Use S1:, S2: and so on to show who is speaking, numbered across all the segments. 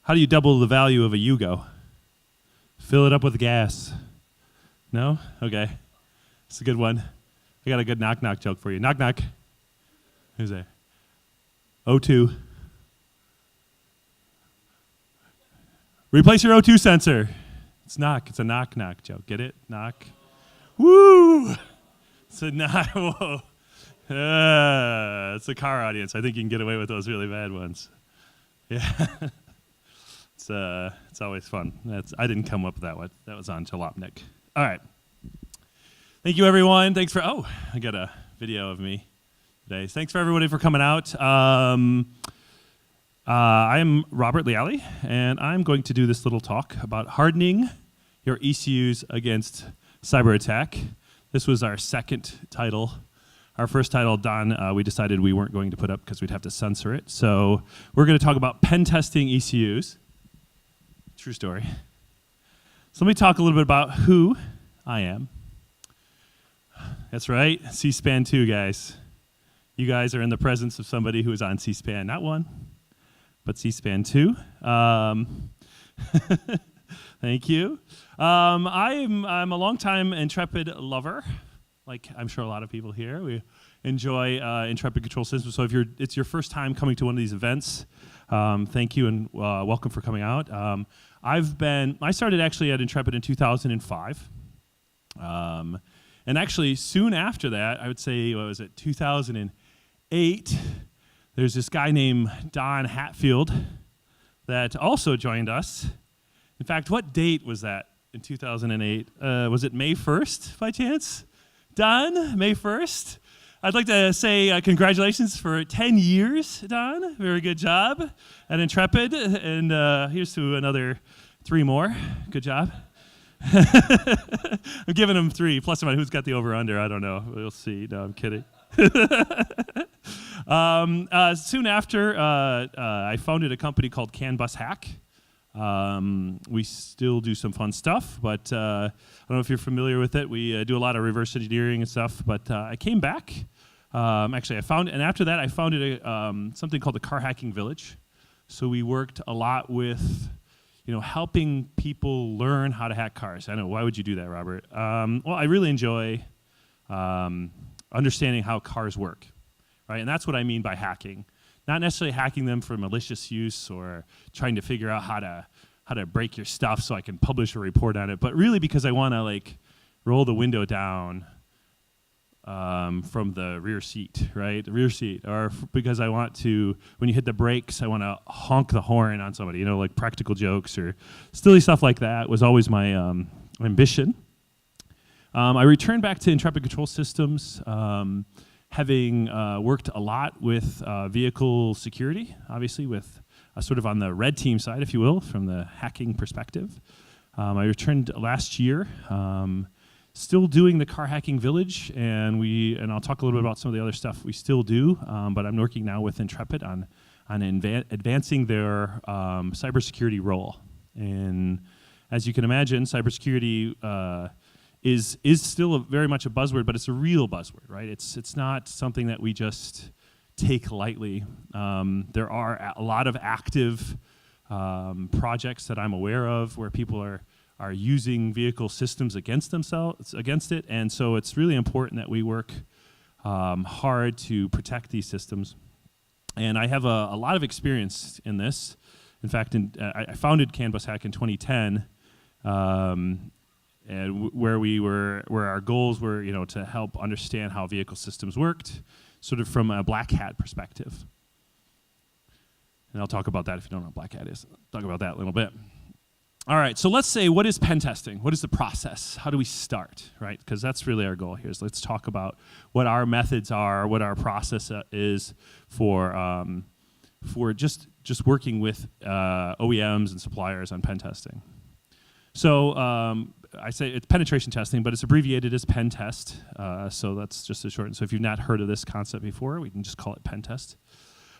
S1: How do you double the value of a Yugo? Fill it up with gas. No? Okay. It's a good one. I got a good knock-knock joke for you. Knock-knock. Who's there? O2. Replace your O2 sensor. It's knock. It's a knock-knock joke. Get it? Knock. Woo! It's a knock. Whoa. It's a car audience. I think you can get away with those really bad ones. Yeah. It's always fun. I didn't come up with that one. That was on Jalopnik. All right. Thank you, everyone. Thanks for, I got a video of me today. Thanks for everybody for coming out. I'm Robert Leale, and I'm going to do this little talk about hardening your ECUs against Cyberattack. This was our second title. Our first title, Don, we decided we weren't going to put up because we'd have to censor it. So we're going to talk about pen testing ECUs. True story. So let me talk a little bit about who I am. That's right, C-SPAN 2, guys. You guys are in the presence of somebody who is on C-SPAN, not 1, but C-SPAN 2. Thank you. I'm a longtime Intrepid lover, like I'm sure a lot of people here. We enjoy Intrepid control systems. So if it's your first time coming to one of these events, thank you and welcome for coming out. I started actually at Intrepid in 2005. And actually, soon after that, I would say, 2008, there's this guy named Don Hatfield that also joined us. In fact, what date was that in 2008? Was it May 1st, by chance? Don, May 1st? I'd like to say congratulations for 10 years, Don. Very good job at Intrepid. And here's to another 3 more. Good job. I'm giving him 3, plus or minus. Who's got the over-under? I don't know. We'll see. No, I'm kidding. Soon after, I founded a company called CAN Bus Hack. We still do some fun stuff, but I don't know if you're familiar with it. We do a lot of reverse engineering and stuff, but I came back. Actually, after that, I founded something called the Car Hacking Village. So we worked a lot with helping people learn how to hack cars. I know, why would you do that, Robert? Well, I really enjoy understanding how cars work, right? And that's what I mean by hacking. Not necessarily hacking them for malicious use or trying to figure out how to break your stuff so I can publish a report on it, but really because I want to roll the window down from the rear seat, right? The rear seat, or because I want to, when you hit the brakes, I want to honk the horn on somebody, like practical jokes or silly stuff like that was always my ambition. I returned back to Intrepid Control Systems, having worked a lot with vehicle security, obviously with sort of on the red team side, if you will, from the hacking perspective. I returned last year. Still doing the Car Hacking Village, and I'll talk a little bit about some of the other stuff we still do, but I'm working now with Intrepid on advancing their cybersecurity role. And as you can imagine, cybersecurity is still very much a buzzword, but it's a real buzzword, right? It's not something that we just take lightly. There are a lot of active projects that I'm aware of where people are using vehicle systems against it, and so it's really important that we work hard to protect these systems. And I have a lot of experience in this. In fact, I founded CAN Bus Hack in 2010, and where our goals were, to help understand how vehicle systems worked, sort of from a black hat perspective. And I'll talk about that if you don't know what black hat is. I'll talk about that a little bit. All right, so let's say, what is pen testing? What is the process? How do we start, right? Because that's really our goal here. So let's talk about what our methods are, what our process is for just working with OEMs and suppliers on pen testing. So I say it's penetration testing, but it's abbreviated as pen test. So that's just a short. So if you've not heard of this concept before, we can just call it pen test.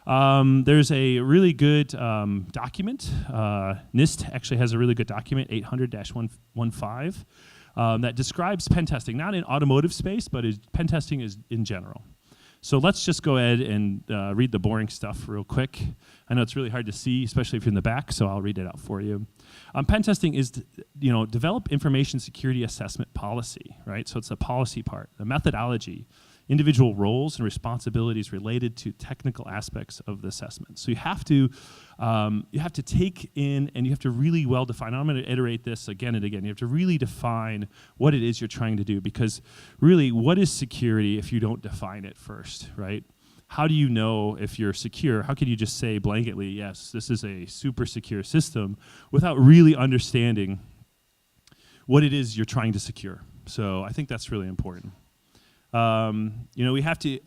S1: There's a really good document. NIST actually has a really good document, 800-115, that describes pen testing, not in automotive space, but pen testing is in general. So let's just go ahead and read the boring stuff real quick. I know it's really hard to see, especially if you're in the back, so I'll read it out for you. Pen testing is, develop information security assessment policy, right? So it's the policy part, the methodology, individual roles and responsibilities related to technical aspects of the assessment. So you have to take in and you have to really well define. I'm going to iterate this again and again. You have to really define what it is you're trying to do, because really, what is security if you don't define it first, right? How do you know if you're secure? How can you just say blanketly, yes, this is a super secure system, without really understanding what it is you're trying to secure? So I think that's really important. We have to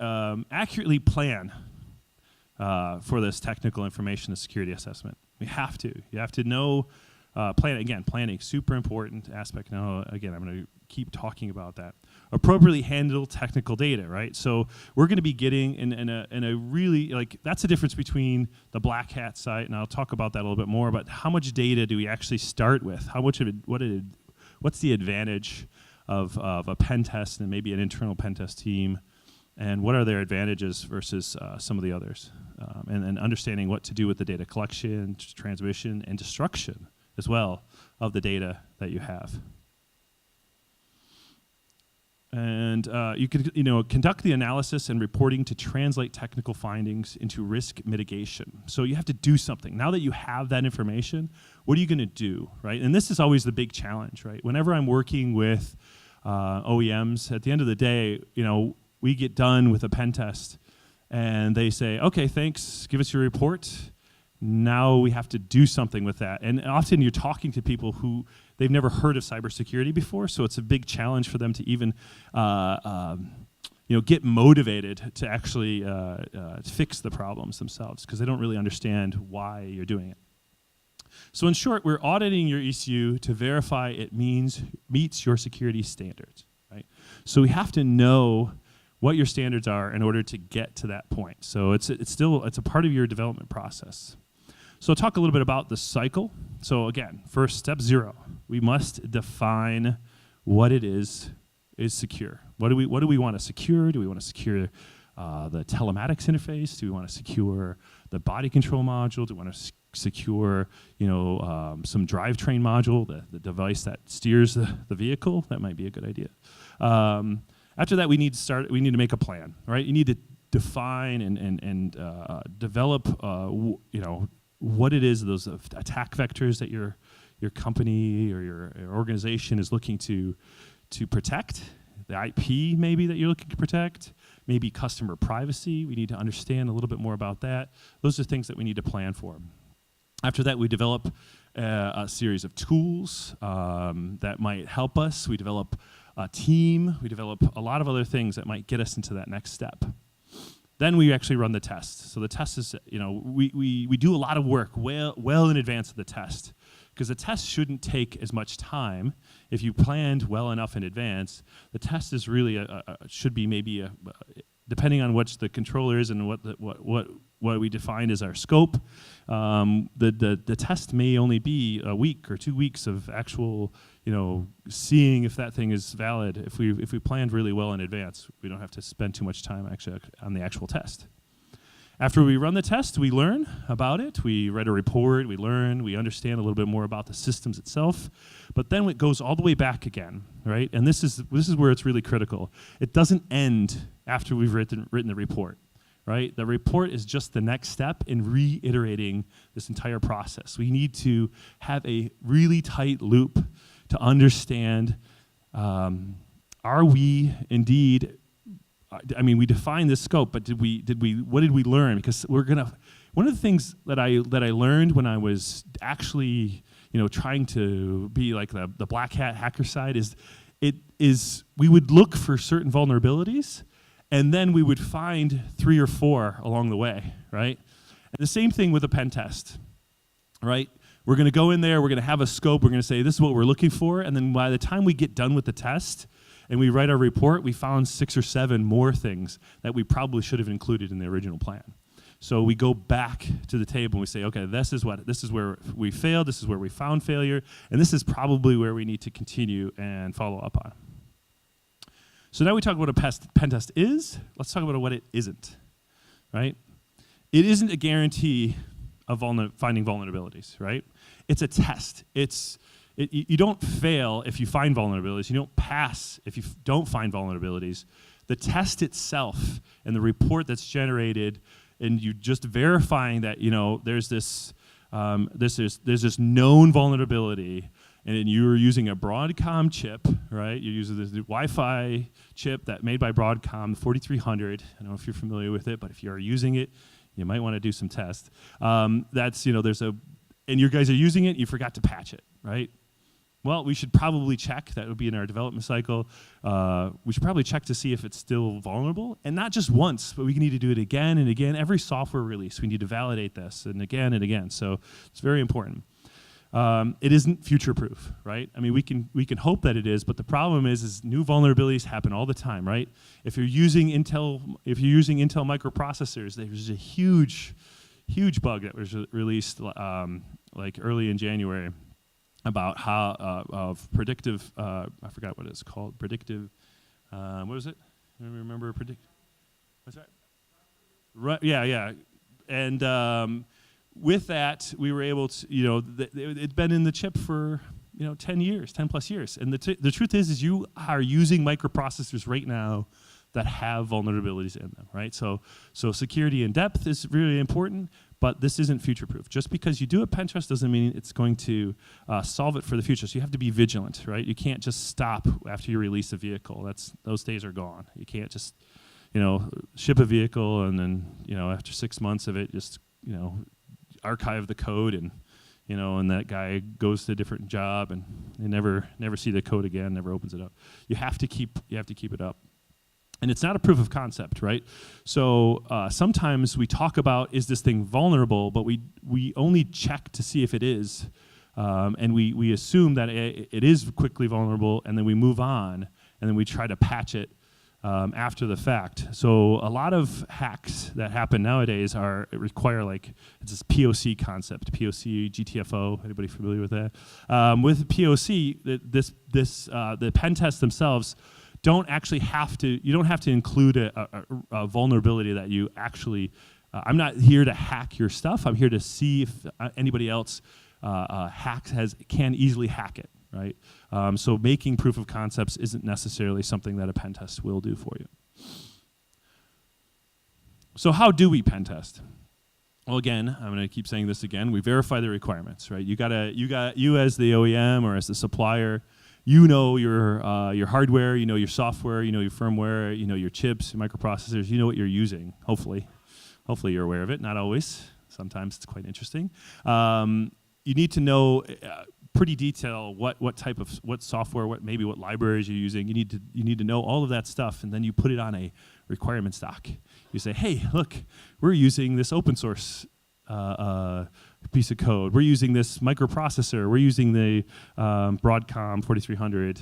S1: accurately plan for this technical information and security assessment. We have to. You have to know, planning, super important aspect. Now, again, I'm going to keep talking about that. Appropriately handle technical data, right? So we're going to be getting in a really, that's the difference between the black hat site, and I'll talk about that a little bit more, but how much data do we actually start with? How much of it, what's the advantage of a pen test and maybe an internal pen test team, and what are their advantages versus some of the others? And understanding what to do with the data collection, transmission, and destruction as well of the data that you have. And you could, conduct the analysis and reporting to translate technical findings into risk mitigation. So you have to do something. Now that you have that information, what are you going to do, right? And this is always the big challenge, right? Whenever I'm working with OEMs, at the end of the day, we get done with a pen test, and they say, okay, thanks, give us your report. Now we have to do something with that. And often you're talking to people who they've never heard of cybersecurity before, so it's a big challenge for them to even get motivated to actually fix the problems themselves, because they don't really understand why you're doing it. So in short, we're auditing your ECU to verify it meets your security standards, right? So we have to know what your standards are in order to get to that point. So it's a part of your development process. So I'll talk a little bit about the cycle. So again, first, step 0, we must define what it is secure. What do we want to secure? Do we want to secure the telematics interface? Do we want to secure the body control module? Do we want to secure some drivetrain module, the device that steers the vehicle? That might be a good idea. After that, we need to make a plan, right? You need to define and develop what it is, those attack vectors that your company or your organization is looking to protect, the IP maybe that you're looking to protect, maybe customer privacy. We need to understand a little bit more about that. Those are things that we need to plan for. After that, we develop a series of tools that might help us. We develop a team. We develop a lot of other things that might get us into that next step. Then we actually run the test. So the test is, we do a lot of work well in advance of the test, because the test shouldn't take as much time if you planned well enough in advance. The test is really should be maybe depending on what the controller is and what we define as our scope. The test may only be a week or 2 weeks of actual, seeing if that thing is valid. If we planned really well in advance, we don't have to spend too much time actually on the actual test. After we run the test, we learn about it. We write a report. We learn. We understand a little bit more about the systems itself. But then it goes all the way back again, right? And this is where it's really critical. It doesn't end after we've written the report, right? The report is just the next step in reiterating this entire process. We need to have a really tight loop to understand, are we indeed, we define this scope, but what did we learn? Because one of the things that I learned when I was actually, trying to be like the black hat hacker side is we would look for certain vulnerabilities, and then we would find 3 or 4 along the way, right? And the same thing with a pen test, right? We're going to go in there, we're going to have a scope, we're going to say this is what we're looking for, and then by the time we get done with the test and we write our report, we found 6 or 7 more things that we probably should have included in the original plan. So we go back to the table and we say, okay, this is where we failed, this is where we found failure, and this is probably where we need to continue and follow up on. So now we talk about what a pen test is. Let's talk about what it isn't, right? It isn't a guarantee of finding vulnerabilities, right? It's a test. You don't fail if you find vulnerabilities. You don't pass if you don't find vulnerabilities. The test itself and the report that's generated, and you just verifying that there's this known vulnerability, and you're using a Broadcom chip, right? You're using this Wi-Fi chip that made by Broadcom, the 4300. I don't know if you're familiar with it, but if you're using it, you might want to do some tests. And you guys are using it, you forgot to patch it, right? Well, we should probably check. That would be in our development cycle. We should probably check to see if it's still vulnerable. And not just once, but we need to do it again and again. Every software release, we need to validate this and again and again. So it's very important. It isn't future-proof, right? I mean, we can hope that it is, but the problem is new vulnerabilities happen all the time, right? If you're using Intel microprocessors, there's a huge bug that was released like early in January about how of predictive. I forgot what it's called. Predictive. What was it? I don't remember. What's that? Right. Yeah. And with that, we were able to. It'd been in the chip for 10 years, 10 plus years. And the truth is you are using microprocessors right now that have vulnerabilities in them, right? So security in depth is really important, but this isn't future-proof. Just because you do a pen test doesn't mean it's going to solve it for the future. So you have to be vigilant, right? You can't just stop after you release a vehicle. Those days are gone. You can't just, ship a vehicle and then, after 6 months of it, just, archive the code and that guy goes to a different job and you never see the code again, never opens it up. You have to keep it up. And it's not a proof of concept, right? So sometimes we talk about, is this thing vulnerable, but we only check to see if it is. And we assume that it is quickly vulnerable, and then we move on, and then we try to patch it after the fact. So a lot of hacks that happen nowadays require it's this POC concept, POC, GTFO. Anybody familiar with that? With POC, the pen tests themselves don't actually have to. You don't have to include a vulnerability that you actually. I'm not here to hack your stuff. I'm here to see if anybody else can easily hack it. Right. So making proof of concepts isn't necessarily something that a pen test will do for you. So how do we pen test? Well, again, I'm going to keep saying this again. We verify the requirements. Right. You as the OEM or as the supplier. Your hardware, your software, your firmware, your chips, your microprocessors, what you're using, hopefully. Hopefully you're aware of it, not always. Sometimes it's quite interesting. You need to know pretty detail what type of software, what libraries you're using. You need to know all of that stuff, and then you put it on a requirements doc. You say, hey, look, we're using this open source piece of code. We're using this microprocessor. We're using the Broadcom 4300.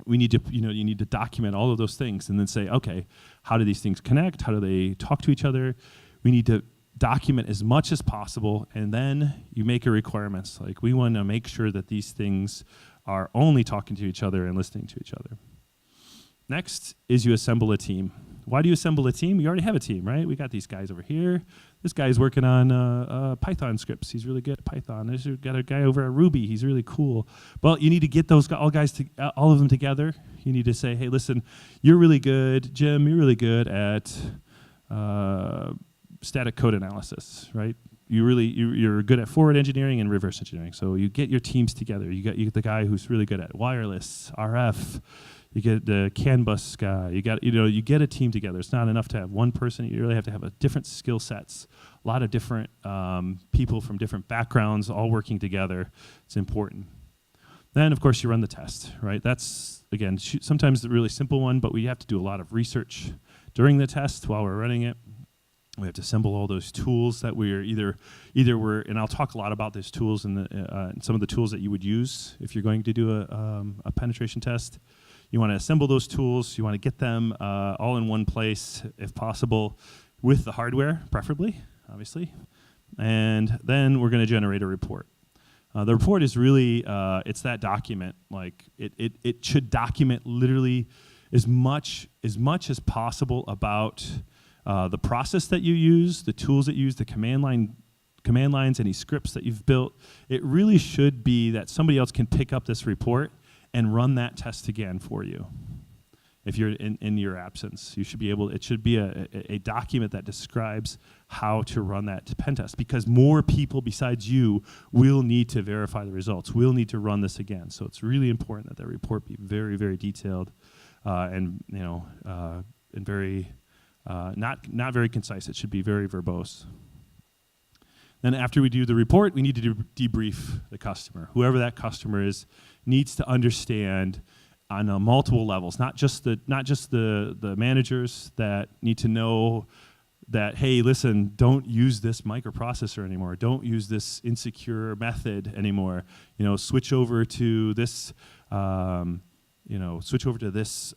S1: You need to document all of those things and then say, okay, how do these things connect? How do they talk to each other? We need to document as much as possible, and then you make your requirements. Like, we want to make sure that these things are only talking to each other and listening to each other. Next is you assemble a team. Why do you assemble a team? You already have a team, right? We got these guys over here. This guy's working on Python scripts. He's really good at Python. We've got a guy over at Ruby. He's really cool. Well, you need to get those all of them together. You need to say, hey, listen, you're really good. Jim, you're really good at static code analysis, right? You're good at forward engineering and reverse engineering. So you get your teams together. You get the guy who's really good at wireless, RF. You get the CAN bus guy. You get a team together. It's not enough to have one person. You really have to have different skill sets. A lot of different people from different backgrounds all working together. It's important. Then, of course, you run the test, right? That's, again, sometimes the really simple one, but we have to do a lot of research during the test while we're running it. We have to assemble all those tools that we're and I'll talk a lot about those tools and some of the tools that you would use if you're going to do a penetration test. You want to assemble those tools. You want to get them all in one place, if possible, with the hardware, preferably, obviously. And then we're going to generate a report. The report is really, it's that document. Like it should document literally as much as possible about the process that you use, the tools that you use, the command lines, any scripts that you've built. It really should be that somebody else can pick up this report and run that test again for you. If you're in your absence, you should be able. It should be a document that describes how to run that pen test, because more people besides you will need to verify the results. Will need to run this again. So it's really important that that report be very, very detailed, and very not very concise. It should be very verbose. Then after we do the report, we need to debrief the customer. Whoever that customer is needs to understand on multiple levels, not just the managers that need to know that, hey, listen, don't use this microprocessor anymore. Don't use this insecure method anymore. Switch over to this. Switch over to this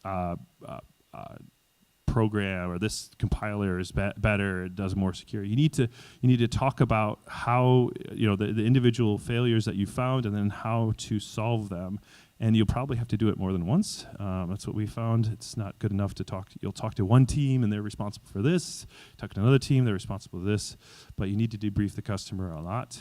S1: program, or this compiler is better. It does more secure. You need to talk about how the individual failures that you found, and then how to solve them. And you'll probably have to do it more than once. That's what we found. It's not good enough to talk. You'll talk to one team, and they're responsible for this. Talk to another team, they're responsible for this. But you need to debrief the customer a lot.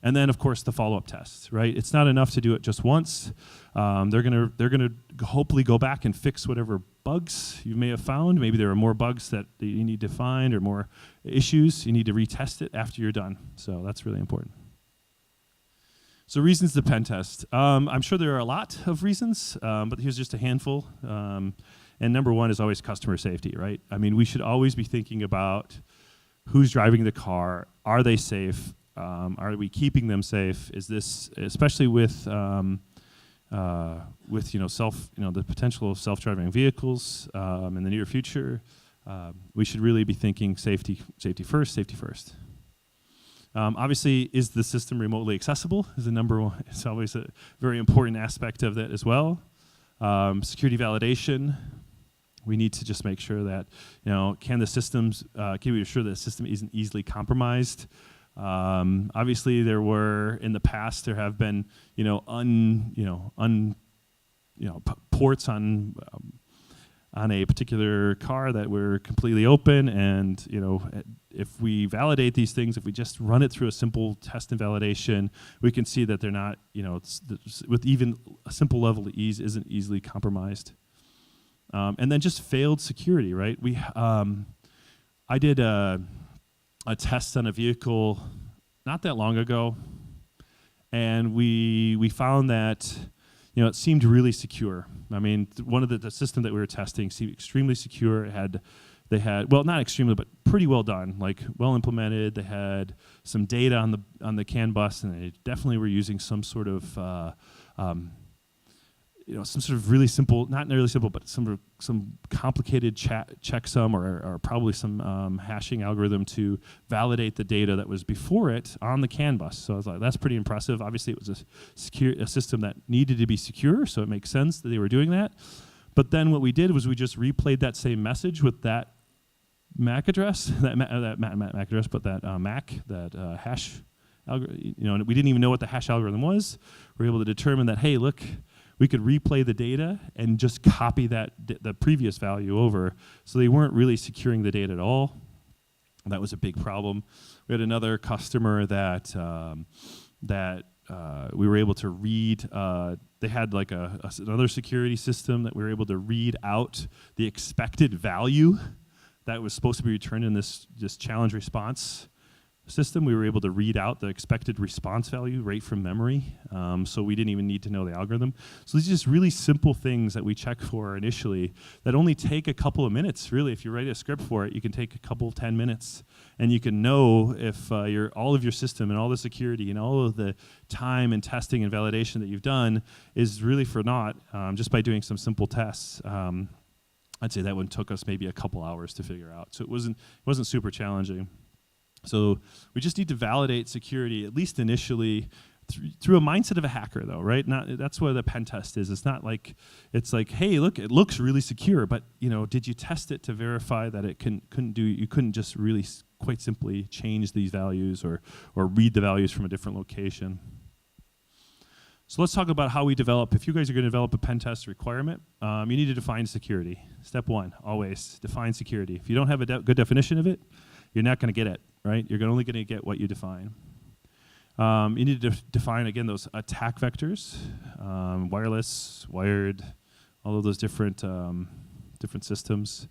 S1: And then, of course, the follow-up tests. Right? It's not enough to do it just once. They're gonna hopefully go back and fix whatever bugs you may have found. Maybe there are more bugs that you need to find, or more issues. You need to retest it after you're done. So that's really important. So reasons to pen test. I'm sure there are a lot of reasons, but here's just a handful. And number one is always customer safety, right? I mean, we should always be thinking about who's driving the car. Are they safe? Are we keeping them safe? Is this, especially with the potential of self-driving vehicles in the near future, we should really be thinking safety first. Obviously, is the system remotely accessible? Is the number one. It's always a very important aspect of that as well. Security validation. We need to just make sure that can we be sure that the system isn't easily compromised. Obviously, in the past there have been ports on a particular car that were completely open, and if we validate these things, if we just run it through a simple test and validation, we can see that they're not, with even a simple level of ease, isn't easily compromised. And then just failed security, right? I did a test on a vehicle not that long ago, and we found that it seemed really secure. I mean, one of the system that we were testing seemed extremely secure. They had not extremely, but pretty well done, like well implemented. They had some data on the CAN bus, and they definitely were using some sort of some sort of really simple, not really simple, but some complicated checksum or probably some hashing algorithm to validate the data that was before it on the CAN bus. So I was like, that's pretty impressive. Obviously, it was a system that needed to be secure, so it makes sense that they were doing that. But then what we did was we just replayed that same message with that MAC address, that hash algorithm. We didn't even know what the hash algorithm was. We were able to determine that, hey, look, we could replay the data and just copy the previous value over. So they weren't really securing the data at all. That was a big problem. We had another customer that we were able to read. They had like another security system that we were able to read out the expected value that was supposed to be returned in this challenge response system. We were able to read out the expected response value right from memory, so we didn't even need to know the algorithm. So these are just really simple things that we check for initially that only take a couple of minutes. Really, if you write a script for it, you can take a couple 10 minutes, and you can know if all of your system and all the security and all of the time and testing and validation that you've done is really for naught, just by doing some simple tests. I'd say that one took us maybe a couple hours to figure out. So it wasn't super challenging. So we just need to validate security, at least initially, through a mindset of a hacker, though, right? That's what a pen test is. It's not like, hey, look, it looks really secure, but did you test it to verify that it you couldn't just really quite simply change these values or read the values from a different location? So let's talk about how we develop. If you guys are going to develop a pen test requirement, you need to define security. Step one, always define security. If you don't have a good definition of it, you're not going to get it, right? You're only going to get what you define. You need to define, again, those attack vectors, wireless, wired, all of those different systems.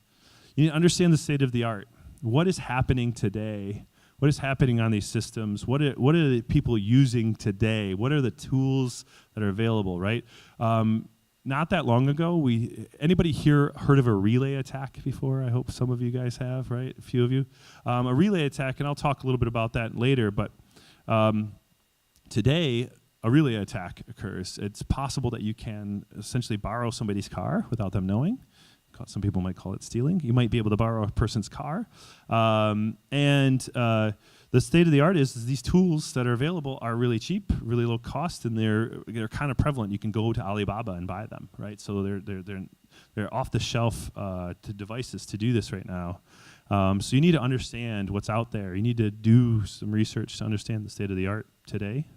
S1: You need to understand the state of the art. What is happening today? What is happening on these systems? What are the people using today? What are the tools that are available, right? Not that long ago, anybody here heard of a relay attack before? I hope some of you guys have, right? A few of you. A relay attack, and I'll talk a little bit about that later, but today, a relay attack occurs. It's possible that you can essentially borrow somebody's car without them knowing. Some people might call it stealing. You might be able to borrow a person's car. The state of the art is these tools that are available are really cheap, really low cost, and they're kind of prevalent. You can go to Alibaba and buy them, right? So they're off the shelf to devices to do this right now. So you need to understand what's out there. You need to do some research to understand the state of the art today.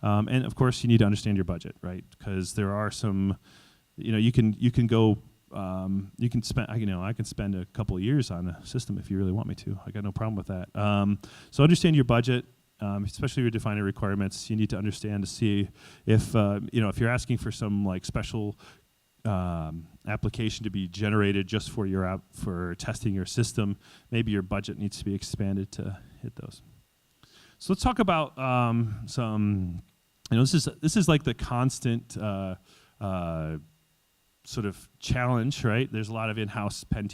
S1: And of course, you need to understand your budget, right? Because there are some, you can go. You can spend, I can spend a couple of years on a system if you really want me to. I got no problem with that. So understand your budget, especially if you're defining requirements. You need to understand to see if if you're asking for some like special application to be generated just for your for testing your system, maybe your budget needs to be expanded to hit those. So let's talk about some. This is like the constant. Sort of challenge, right? There's a lot of in-house pen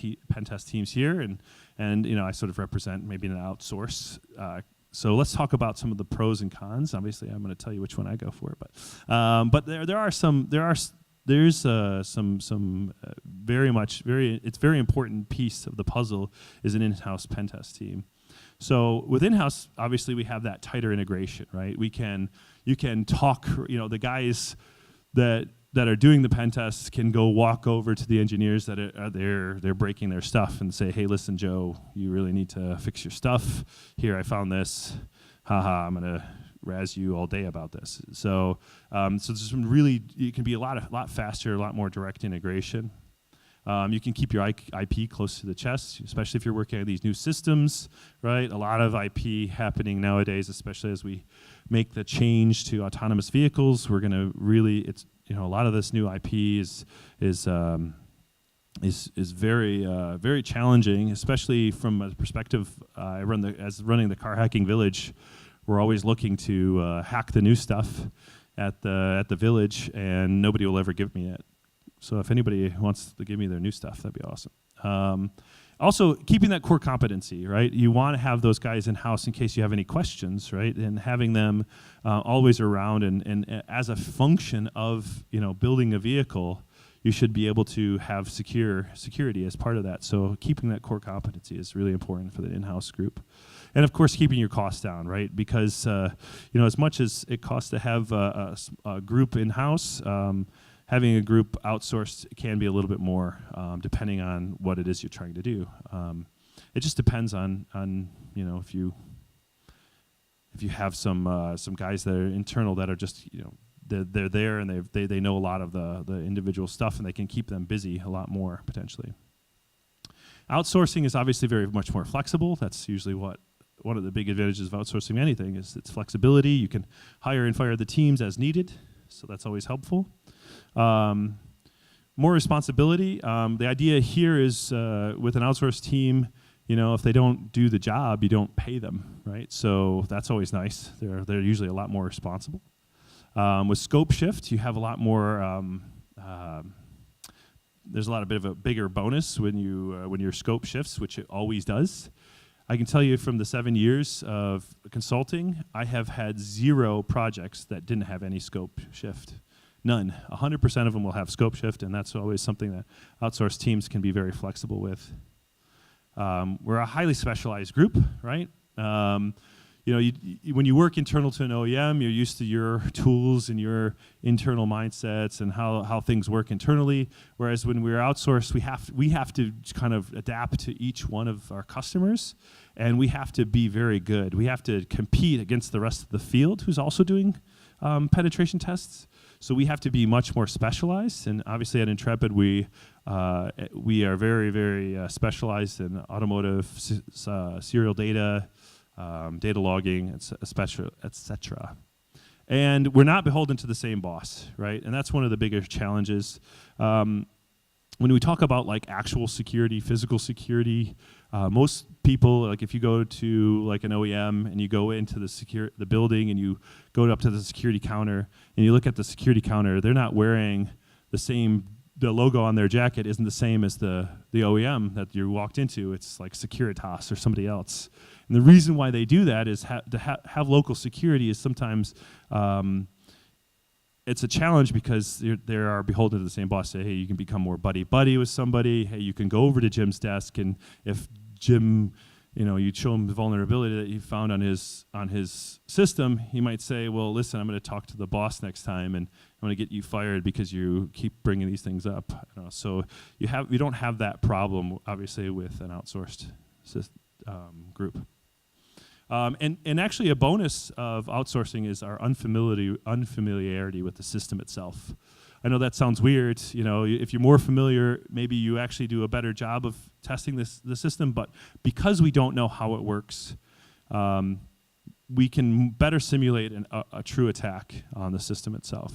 S1: test teams here, and I sort of represent maybe an outsource. So let's talk about some of the pros and cons. Obviously, I'm going to tell you which one I go for, but there's some it's very important piece of the puzzle is an in-house pen test team. So with in-house, obviously we have that tighter integration, right? You can talk, the guys that are doing the pen tests can go walk over to the engineers that are they're breaking their stuff and say, hey, listen, Joe, you really need to fix your stuff. Here, I found this. Haha, I'm gonna razz you all day about this. So there's some really, it can be a lot faster, a lot more direct integration. You can keep your IP close to the chest, especially if you're working on these new systems, right? A lot of IP happening nowadays, especially as we make the change to autonomous vehicles. We're gonna really, a lot of this new IP is very challenging, especially from a perspective. Running the car hacking village, we're always looking to hack the new stuff at the village, and nobody will ever give me it. So if anybody wants to give me their new stuff, that'd be awesome. Also, keeping that core competency, right? You want to have those guys in-house in case you have any questions, right? And having them always around, and as a function of building a vehicle, you should be able to have security as part of that. So keeping that core competency is really important for the in-house group. And of course, keeping your costs down, right? Because as much as it costs to have a group in-house, having a group outsourced can be a little bit more, depending on what it is you're trying to do. It just depends on if you have some guys that are internal that are just they're there and they know a lot of the individual stuff, and they can keep them busy a lot more potentially. Outsourcing is obviously very much more flexible. That's usually one of the big advantages of outsourcing anything is its flexibility. You can hire and fire the teams as needed, so that's always helpful. More responsibility. The idea here is with an outsourced team, if they don't do the job, you don't pay them, right? So that's always nice. They're usually a lot more responsible. With scope shift, you have a lot more. There's a bit of a bigger bonus when your scope shifts, which it always does. I can tell you from the 7 years of consulting, I have had 0 projects that didn't have any scope shift. None. 100% of them will have scope shift, and that's always something that outsourced teams can be very flexible with. We're a highly specialized group, right? When you work internal to an OEM, you're used to your tools and your internal mindsets and how things work internally. Whereas when we're outsourced, we have to kind of adapt to each one of our customers, and we have to be very good. We have to compete against the rest of the field who's also doing penetration tests. So we have to be much more specialized, and obviously at Intrepid we are very, very specialized in automotive serial data, data logging, etc. And we're not beholden to the same boss, right? And that's one of the bigger challenges. When we talk about like actual security, physical security, most people, like if you go to like an OEM and you go into the building and you go up to the security counter and you look at the security counter, they're not wearing the logo on their jacket isn't the same as the OEM that you walked into. It's like Securitas or somebody else. And the reason why they do that is to have local security is sometimes it's a challenge because they are beholden to the same boss. Say, hey, you can become more buddy-buddy with somebody. Hey, you can go over to Jim's desk, and if Jim, you'd show him the vulnerability that you found on his system, he might say, well, listen, I'm going to talk to the boss next time, and I'm going to get you fired because you keep bringing these things up. So you don't have that problem, obviously, with an outsourced group. And actually a bonus of outsourcing is our unfamiliarity with the system itself. I know that sounds weird. If you're more familiar, maybe you actually do a better job of testing the system, but because we don't know how it works, we can better simulate a true attack on the system itself.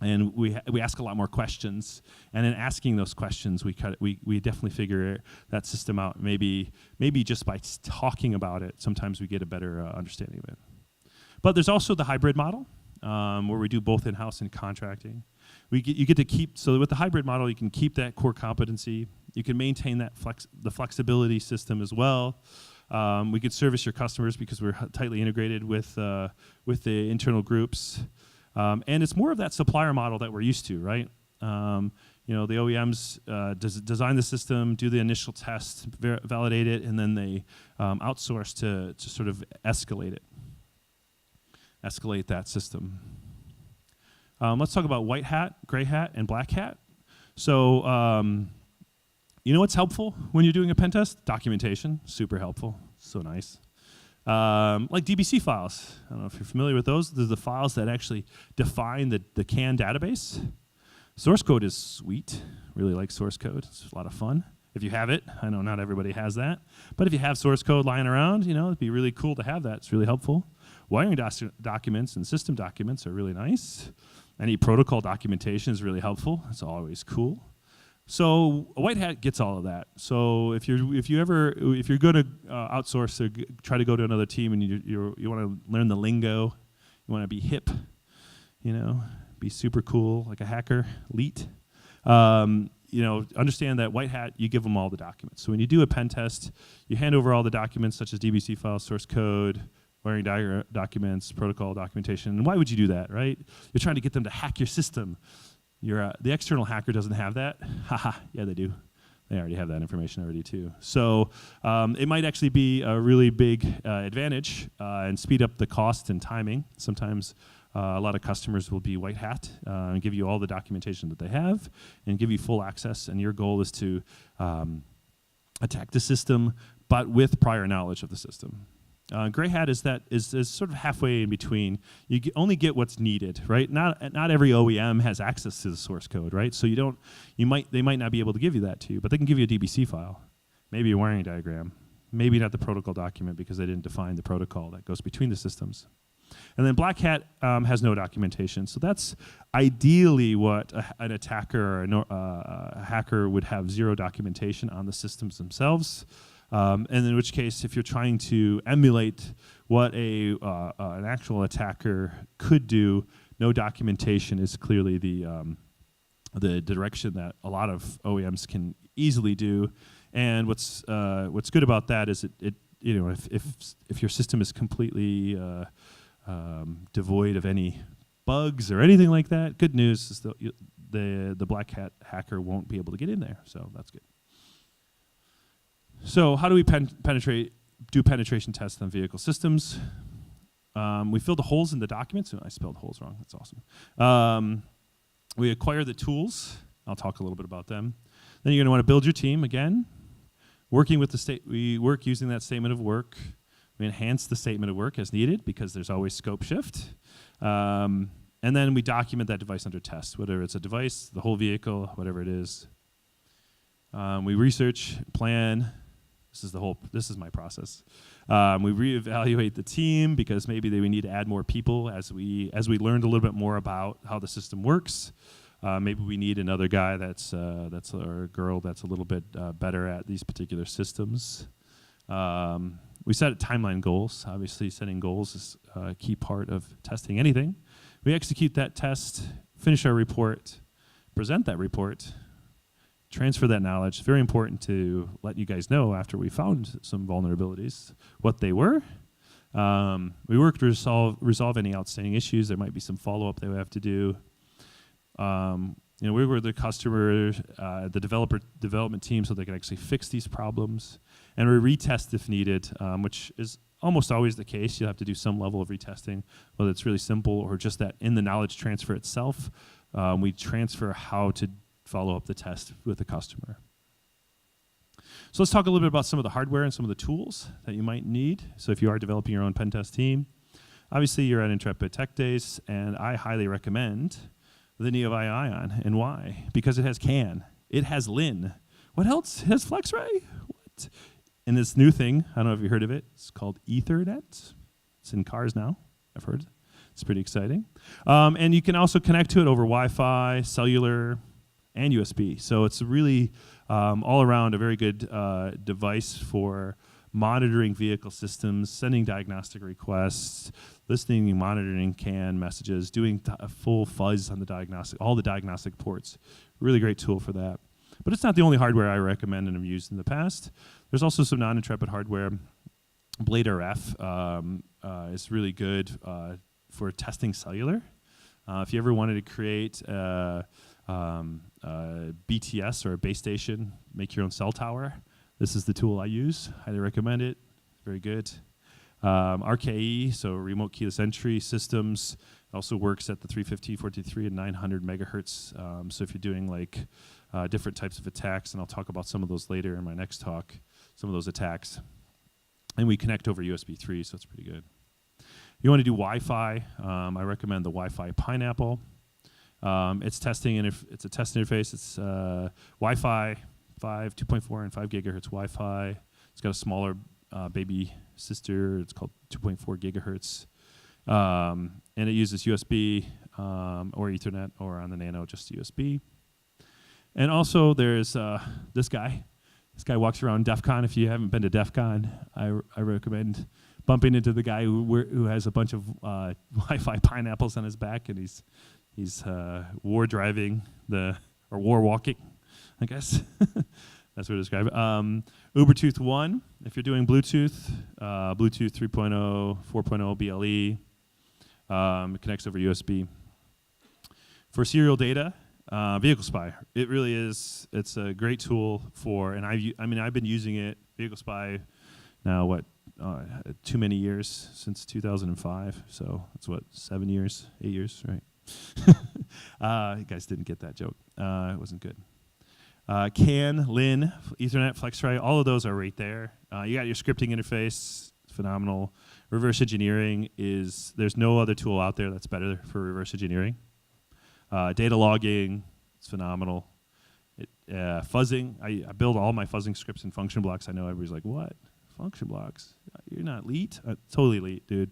S1: And we ask a lot more questions, and in asking those questions, we definitely figure that system out. Maybe just by talking about it, sometimes we get a better understanding of it. But there's also the hybrid model, where we do both in-house and contracting. You get to keep, so with the hybrid model, you can keep that core competency. You can maintain the flexibility system as well. We could service your customers because we're tightly integrated with the internal groups. And it's more of that supplier model that we're used to, right? The OEMs design the system, do the initial test, validate it, and then they outsource to sort of escalate that system. Let's talk about white hat, gray hat, and black hat. So what's helpful when you're doing a pen test? Documentation, super helpful, so nice. Like DBC files. I don't know if you're familiar with those. They're the files that actually define the CAN database. Source code is sweet. Really like source code. It's a lot of fun. If you have it, I know not everybody has that. But if you have source code lying around, it'd be really cool to have that. It's really helpful. Wiring documents and system documents are really nice. Any protocol documentation is really helpful. It's always cool. So a white hat gets all of that. So if you're going to outsource or try to go to another team and you want to learn the lingo, you want to be hip, be super cool like a hacker, elite. Understand that white hat, you give them all the documents. So when you do a pen test, you hand over all the documents such as DBC files, source code, wiring documents, protocol documentation. And why would you do that, right? You're trying to get them to hack your system. The external hacker doesn't have that. Haha, yeah, they do. They already have that information already too. So it might actually be a really big advantage and speed up the cost and timing. Sometimes a lot of customers will be white hat and give you all the documentation that they have and give you full access. And your goal is to attack the system, but with prior knowledge of the system. Gray hat is sort of halfway in between. You only get what's needed, right? Not every OEM has access to the source code, right? So they might not be able to give you that to you, but they can give you a DBC file, maybe a wiring diagram, maybe not the protocol document because they didn't define the protocol that goes between the systems. And then black hat has no documentation, so that's ideally what an attacker or a hacker would have zero documentation on the systems themselves. And in which case, if you're trying to emulate what an actual attacker could do, no documentation is clearly the direction that a lot of OEMs can easily do. And what's good about that is if your system is completely devoid of any bugs or anything like that, good news is the black hat hacker won't be able to get in there. So that's good. So how do we do penetration tests on vehicle systems? We fill the holes in the documents. I spelled holes wrong. That's awesome. We acquire the tools. I'll talk a little bit about them. Then you're going to want to build your team again. Working with we work using that statement of work. We enhance the statement of work as needed because there's always scope shift. And then we document that device under test, whether it's a device, the whole vehicle, whatever it is. We research, plan. This is my process. We reevaluate the team because maybe we need to add more people as we learned a little bit more about how the system works. Maybe we need another guy or a girl that's a little bit better at these particular systems. We set timeline goals. Obviously, setting goals is a key part of testing anything. We execute that test, finish our report, present that report, transfer that knowledge. It's very important to let you guys know after we found some vulnerabilities what they were. We work to resolve any outstanding issues. There might be some follow-up that we have to do. We were the customer, the development team, so they can actually fix these problems. And we retest if needed, which is almost always the case. You'll have to do some level of retesting, whether it's really simple or just that in the knowledge transfer itself, we transfer how to follow up the test with the customer. So let's talk a little bit about some of the hardware and some of the tools that you might need. So if you are developing your own pen test team, obviously you're at Intrepid Tech Days, and I highly recommend the Neovai Ion. And why? Because it has CAN. It has LIN. What else? It has FlexRay. What? And this new thing, I don't know if you heard of it, it's called Ethernet. It's in cars now, I've heard. It's pretty exciting. And you can also connect to it over Wi-Fi, cellular, and USB. So it's really all around a very good device for monitoring vehicle systems, sending diagnostic requests, listening and monitoring CAN messages, doing a full fuzz on the all the diagnostic ports. Really great tool for that. But it's not the only hardware I recommend and have used in the past. There's also some non-Intrepid hardware. Blade RF is really good for testing cellular. If you ever wanted to create BTS or a base station, make your own cell tower, this is the tool I use. Highly recommend it. Very good. RKE, so remote keyless entry systems, also works at the 350, 423, and 900 megahertz. So if you're doing like different types of attacks, and I'll talk about some of those later in my next talk, some of those attacks. And we connect over USB 3, so it's pretty good. If you want to do Wi-Fi, I recommend the Wi-Fi Pineapple. It's a test interface. It's Wi-Fi 5, 2.4, and 5 gigahertz Wi-Fi. It's got a smaller baby sister. It's called 2.4 gigahertz. And it uses USB or Ethernet, or on the Nano, just USB. And also there's this guy. This guy walks around DEF CON. If you haven't been to DEF CON, I recommend bumping into the guy who has a bunch of Wi-Fi pineapples on his back, and he's war driving or war walking, I guess. That's what I describe it. Ubertooth 1, if you're doing Bluetooth, Bluetooth 3.0, 4.0 BLE, it connects over USB. For serial data, Vehicle Spy. It really is. It's a great tool for, and I've been using it, Vehicle Spy, now too many years, since 2005. So it's 8 years, right? You guys didn't get that joke. It wasn't good. CAN, LIN, Ethernet, FlexRay, all of those are right there. You got your scripting interface, phenomenal. Reverse engineering there's no other tool out there that's better for reverse engineering. Data logging, it's phenomenal. Fuzzing, I build all my fuzzing scripts in function blocks. I know everybody's like, what? Function blocks? You're not elite? Totally elite, dude.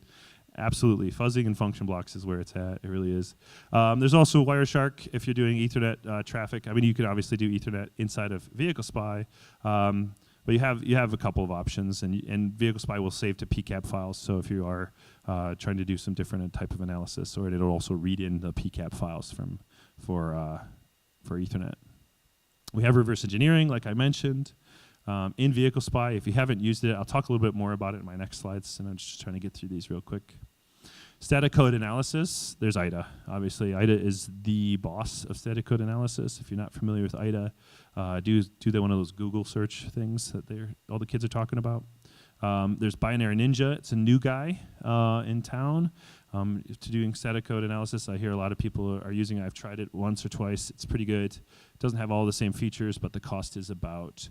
S1: Absolutely. Fuzzing and function blocks is where it's at. It really is. There's also Wireshark if you're doing Ethernet traffic. I mean, you can obviously do Ethernet inside of Vehicle Spy, but you have a couple of options, and Vehicle Spy will save to PCAP files. So if you are trying to do some different type of analysis, or it'll also read in the PCAP files for Ethernet. We have reverse engineering, like I mentioned. In Vehicle Spy, if you haven't used it, I'll talk a little bit more about it in my next slides, and I'm just trying to get through these real quick. Static code analysis, there's IDA. Obviously, IDA is the boss of static code analysis. If you're not familiar with IDA, do one of those Google search things that all the kids are talking about. There's Binary Ninja. It's a new guy in town to doing static code analysis. I hear a lot of people are using it. I've tried it once or twice. It's pretty good. It doesn't have all the same features, but the cost is about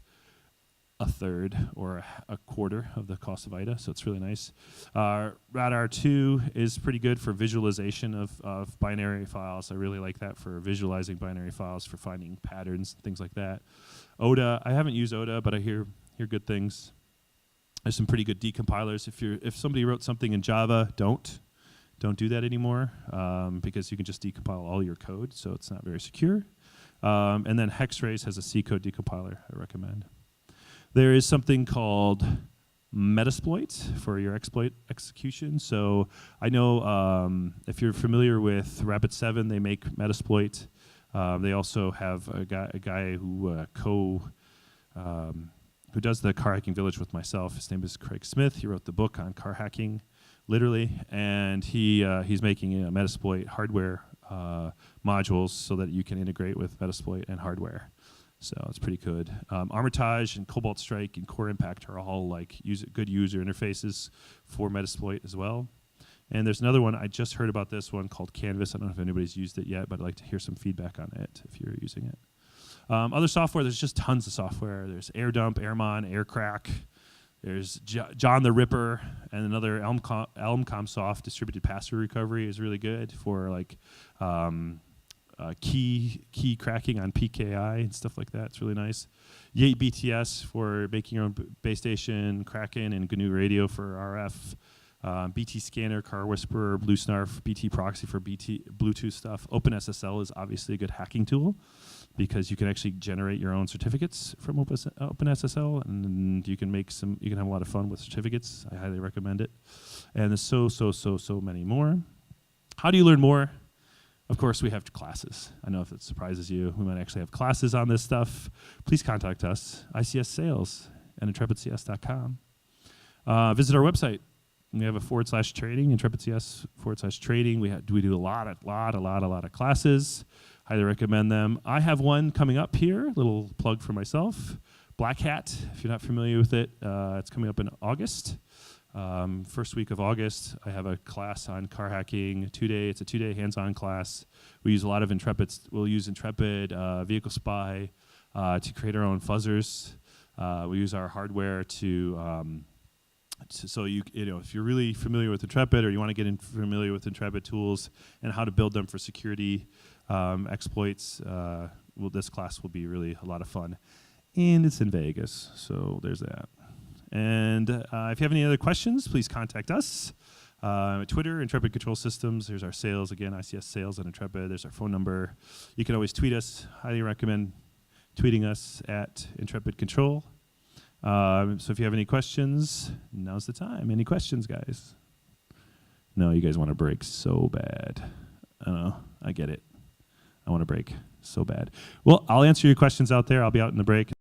S1: a third or a quarter of the cost of IDA, so it's really nice. Radar 2 is pretty good for visualization of binary files. I really like that for visualizing binary files, for finding patterns, things like that. ODA, I haven't used ODA, but I hear good things. There's some pretty good decompilers. If somebody wrote something in Java, don't do that anymore, because you can just decompile all your code, so it's not very secure. And then Hexrace has a C code decompiler I recommend. There is something called Metasploit for your exploit execution. So I know if you're familiar with Rapid7, they make Metasploit. They also have a guy who who does the car hacking village with myself. His name is Craig Smith. He wrote the book on car hacking, literally, and he's making a Metasploit hardware modules so that you can integrate with Metasploit and hardware. So it's pretty good. Armitage and Cobalt Strike and Core Impact are all like good user interfaces for Metasploit as well. And there's another one, I just heard about this one called Canvas. I don't know if anybody's used it yet, but I'd like to hear some feedback on it if you're using it. Other software, there's just tons of software. There's AirDump, Airmon, Aircrack. There's John the Ripper, and another Elmcomsoft distributed pass-through recovery is really good for like key cracking on PKI and stuff like that. It's really nice. Yate BTS for making your own base station, Kraken and GNU Radio for RF. BT Scanner, Car Whisperer, Blue Snarf, BT Proxy for Bluetooth stuff. OpenSSL is obviously a good hacking tool because you can actually generate your own certificates from OpenSSL, and you can have a lot of fun with certificates. I highly recommend it. And there's so many more. How do you learn more? Of course, we have classes. I know if it surprises you, we might actually have classes on this stuff. Please contact us, ICS Sales at intrepidcs.com. Visit our website. We have a /trading, IntrepidCS /trading. We do a lot of classes. Highly recommend them. I have one coming up here, little plug for myself. Black Hat, if you're not familiar with it, it's coming up in August. First week of August, I have a class on car hacking, It's a 2-day hands-on class. We use a lot of Intrepid. We'll use Intrepid, Vehicle Spy, to create our own fuzzers. We use our hardware so if you're really familiar with Intrepid or you want to get familiar with Intrepid tools and how to build them for security exploits, this class will be really a lot of fun. And it's in Vegas, so there's that. And if you have any other questions, please contact us. Twitter, Intrepid Control Systems. There's our sales, again, ICS Sales and Intrepid. There's our phone number. You can always tweet us. Highly recommend tweeting us at Intrepid Control. So if you have any questions, now's the time. Any questions, guys? No, you guys want to break so bad. I don't know. I get it. I want to break so bad. Well, I'll answer your questions out there. I'll be out in the break.